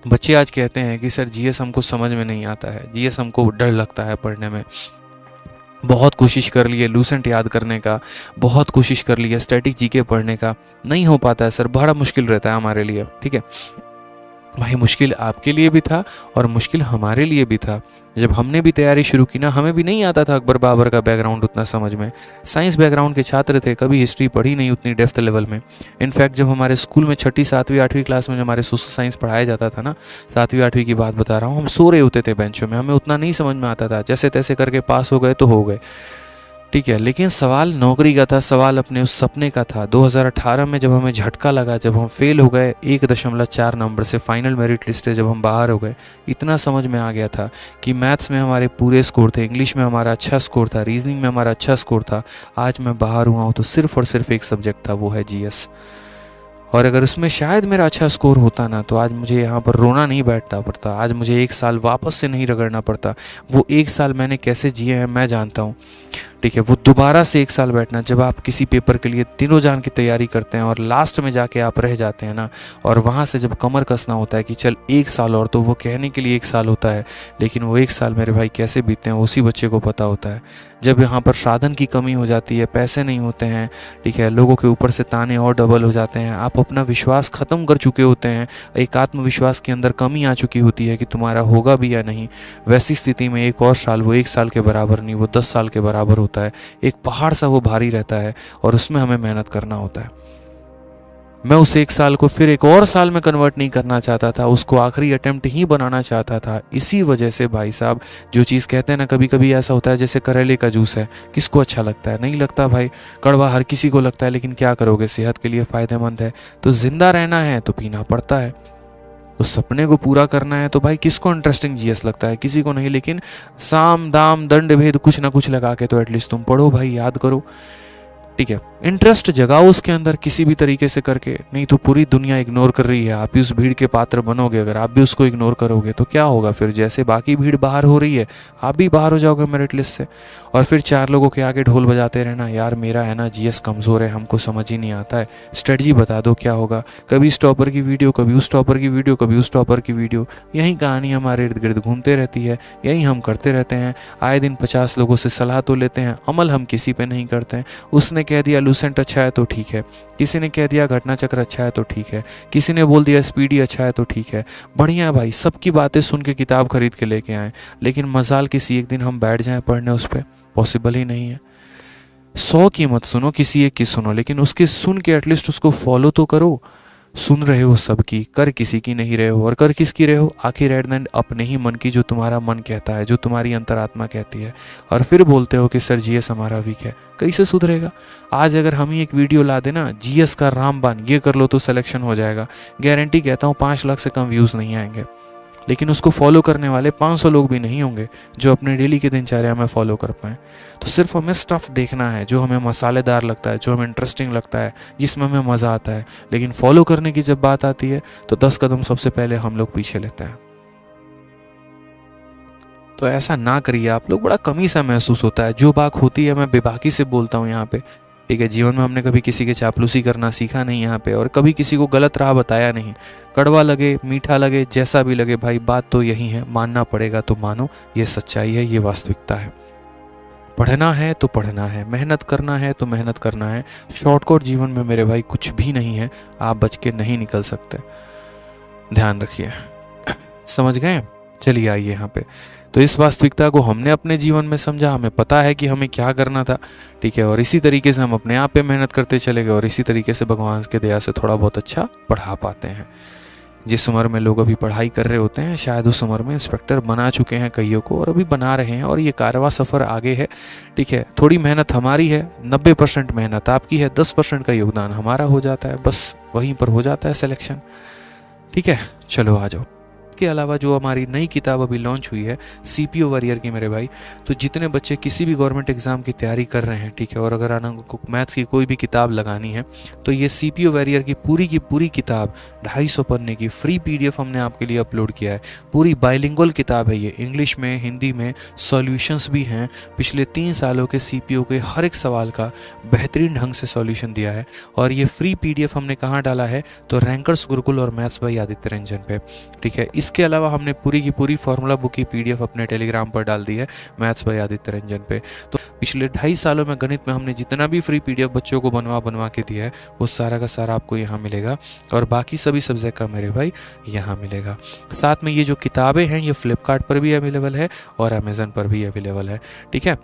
बच्चे आज कहते हैं कि सर जीएस हमको समझ में नहीं आता है, जीएस हमको डर लगता है पढ़ने में। बहुत कोशिश कर ली है लूसेंट याद करने का, बहुत कोशिश कर ली है स्टैटिक जीके पढ़ने का, नहीं हो पाता है सर, बड़ा मुश्किल रहता है हमारे लिए। ठीक है भाई, मुश्किल आपके लिए भी था और मुश्किल हमारे लिए भी था। जब हमने भी तैयारी शुरू की ना, हमें भी नहीं आता था अकबर बाबर का बैकग्राउंड उतना समझ में। साइंस बैकग्राउंड के छात्र थे, कभी हिस्ट्री पढ़ी नहीं उतनी डेप्थ लेवल में। इनफैक्ट जब हमारे स्कूल में 6ठी 7वीं 8वीं क्लास में जब हमारे सोशल साइंस पढ़ाया जाता था ना, 7वीं 8वीं की बात बता रहा हूँ, हम सो रहे होते थे बेंचों में, हमें उतना नहीं समझ में आता था, जैसे तैसे करके पास हो गए तो हो गए। ठीक है, लेकिन सवाल नौकरी का था, सवाल अपने उस सपने का था। 2018 में जब हमें झटका लगा, जब हम फेल हो गए 1.4 नंबर से, फाइनल मेरिट लिस्ट से जब हम बाहर हो गए, इतना समझ में आ गया था कि मैथ्स में हमारे पूरे स्कोर थे, इंग्लिश में हमारा अच्छा स्कोर था, रीजनिंग में हमारा अच्छा स्कोर था। आज मैं बाहर हुआ हूँ तो सिर्फ और सिर्फ एक सब्जेक्ट था, वो है जीएस। और अगर उसमें शायद मेरा अच्छा स्कोर होता ना, तो आज मुझे यहाँ पर रोना नहीं बैठना पड़ता, आज मुझे 1 साल वापस से नहीं रगड़ना पड़ता। वो 1 साल मैंने कैसे जिए हैं मैं जानता हूँ। ठीक है, वो दोबारा से 1 साल बैठना, जब आप किसी पेपर के लिए दिनों जान की तैयारी करते हैं और लास्ट में जाके आप रह जाते हैं ना, और वहाँ से जब कमर कसना होता है कि चल 1 साल और, तो वो कहने के लिए 1 साल होता है, लेकिन वो 1 साल मेरे भाई कैसे बीतते हैं उसी बच्चे को पता होता है। जब यहाँ पर साधन की कमी हो जाती है, पैसे नहीं होते हैं, ठीक है, लोगों के ऊपर से ताने और डबल हो जाते हैं, आप अपना विश्वास ख़त्म कर चुके होते हैं, एक आत्मविश्वास के अंदर कमी आ चुकी होती है कि तुम्हारा होगा भी या नहीं, वैसी स्थिति में 1 और साल, वो 1 साल के बराबर नहीं, वो 10 साल के बराबर होता है। एक पहाड़ सा वो भारी रहता है और उसमें हमें मेहनत करना होता है। मैं उस 1 साल को फिर 1 और साल में कन्वर्ट नहीं करना चाहता था, उसको आखिरी अटेम्प्ट ही बनाना चाहता था। इसी वजह से भाई साहब, जो चीज़ कहते हैं ना, कभी कभी ऐसा होता है जैसे करेले का जूस है, किसको अच्छा लगता है? नहीं लगता भाई, कड़वा हर किसी को लगता है, लेकिन क्या करोगे, सेहत के लिए फ़ायदेमंद है तो जिंदा रहना है तो पीना पड़ता है। तो सपने को पूरा करना है तो भाई किसको इंटरेस्टिंग जीएस लगता है? किसी को नहीं, लेकिन साम दाम दंड भेद कुछ ना कुछ लगा के तो एटलीस्ट तुम पढ़ो भाई, याद करो। ठीक है, इंटरेस्ट जगाओ उसके अंदर किसी भी तरीके से करके, नहीं तो पूरी दुनिया इग्नोर कर रही है, आप भी उस भीड़ के पात्र बनोगे। अगर आप भी उसको इग्नोर करोगे तो क्या होगा फिर? जैसे बाकी भीड़ बाहर हो रही है, आप भी बाहर हो जाओगे मेरिट लिस्ट से, और फिर 4 लोगों के आगे ढोल बजाते रहना, यार मेरा है ना जीएस कमज़ोर है, हमको समझ ही नहीं आता है, स्ट्रेटजी बता दो क्या होगा। कभी इस टॉपर की वीडियो, कभी उस टॉपर की वीडियो, कभी उस टॉपर की वीडियो, यही कहानी हमारे इर्द गिर्द घूमते रहती है, यही हम करते रहते हैं। आए दिन 50 लोगों से सलाह तो लेते हैं, अमल हम किसी पे नहीं करते हैं। उसने कह दिया लूसेंट अच्छा है तो ठीक है, किसी ने कह दिया घटना चक्र अच्छा है तो ठीक है, किसी ने बोल दिया स्पीडी अच्छा है तो ठीक है, बढ़िया भाई, सबकी बातें सुन के किताब खरीद के लेके आए, लेकिन मजाल किसी एक दिन हम बैठ जाएं पढ़ने उस पर, पॉसिबल ही नहीं है। 100 की मत सुनो, किसी एक की सुनो, लेकिन उसके सुन के एटलीस्ट उसको फॉलो तो करो। सुन रहे हो सबकी, कर किसी की नहीं रहे हो, और कर किसकी रहे हो? आखिर एट द एंड अपने ही मन की, जो तुम्हारा मन कहता है, जो तुम्हारी अंतरात्मा कहती है। और फिर बोलते हो कि सर जीएस हमारा वीक है, कैसे सुधरेगा? आज अगर हम ही एक वीडियो ला देना, जीएस का रामबाण, ये कर लो तो सिलेक्शन हो जाएगा, गारंटी कहता हूँ 5 लाख से कम व्यूज़ नहीं आएंगे, लेकिन उसको फॉलो करने वाले 500 लोग भी नहीं होंगे जो अपने डेली की दिनचर्या में फॉलो कर पाएँ। तो सिर्फ हमें स्टफ़ देखना है जो हमें मसालेदार लगता है, जो हमें इंटरेस्टिंग लगता है, जिसमें हमें मज़ा आता है, लेकिन फॉलो करने की जब बात आती है तो 10 कदम सबसे पहले हम लोग पीछे लेते हैं। तो ऐसा ना करिए आप लोग, बड़ा कमी सा महसूस होता है। जो बात होती है मैं बेबाकी से बोलता हूँ यहाँ पे, ठीक है। जीवन में हमने कभी किसी के चापलूसी करना सीखा नहीं यहाँ पे, और कभी किसी को गलत राह बताया नहीं। कड़वा लगे, मीठा लगे, जैसा भी लगे भाई, बात तो यही है, मानना पड़ेगा तो मानो, ये सच्चाई है, ये वास्तविकता है। पढ़ना है तो पढ़ना है, मेहनत करना है तो मेहनत करना है। शॉर्टकट जीवन में मेरे भाई कुछ भी नहीं है, आप बच के नहीं निकल सकते, ध्यान रखिए। समझ गए? चलिए आइए यहाँ पे। तो इस वास्तविकता को हमने अपने जीवन में समझा, हमें पता है कि हमें क्या करना था, ठीक है, और इसी तरीके से हम अपने आप पे मेहनत करते चले गए, और इसी तरीके से भगवान के दया से थोड़ा बहुत अच्छा पढ़ा पाते हैं। जिस उम्र में लोग अभी पढ़ाई कर रहे होते हैं, शायद उस उम्र में इंस्पेक्टर बना चुके हैं कईयों को, और अभी बना रहे हैं, और ये कारवां सफ़र आगे है, ठीक है। थोड़ी मेहनत हमारी है, 90% मेहनत आपकी है, 10% का योगदान हमारा हो जाता है, बस वहीं पर हो जाता है सिलेक्शन, ठीक है। चलो आ जाओ। मैथ के अलावा जो हमारी नई किताब अभी लॉन्च हुई है सीपीओ वॉरियर की मेरे भाई, तो जितने बच्चे किसी भी गवर्नमेंट एग्जाम की तैयारी कर रहे हैं, ठीक है, और अगर उनको मैथ्स की कोई भी किताब लगानी है तो ये सीपीओ वॉरियर की पूरी किताब 250 पन्ने की फ्री पीडीएफ हमने आपके लिए अपलोड किया है। पूरी बाइलिंगुअल किताब है ये, इंग्लिश में हिंदी में सॉल्यूशंस भी हैं। पिछले 3 सालों के सीपीओ के हर एक सवाल का बेहतरीन ढंग से सॉल्यूशन दिया है। और ये फ्री पीडीएफ हमने कहाँ डाला है, तो रैंकर्स गुरुकुल और मैथ्स बाई आदित्य रंजन पे, ठीक है। इसके अलावा हमने पूरी की पूरी फॉर्मूला बुक की पीडीएफ अपने टेलीग्राम पर डाल दी है, मैथ्स बाई आदित्य रंजन पे। तो पिछले 2.5 सालों में गणित में हमने जितना भी फ्री पीडीएफ बच्चों को बनवा के दिया है वो सारा का सारा आपको यहाँ मिलेगा, और बाकी सभी सब्जेक्ट का मेरे भाई यहाँ मिलेगा। साथ में ये जो किताबें हैं ये फ्लिपकार्ट पर भी अवेलेबल है और अमेज़न पर भी अवेलेबल है, ठीक है।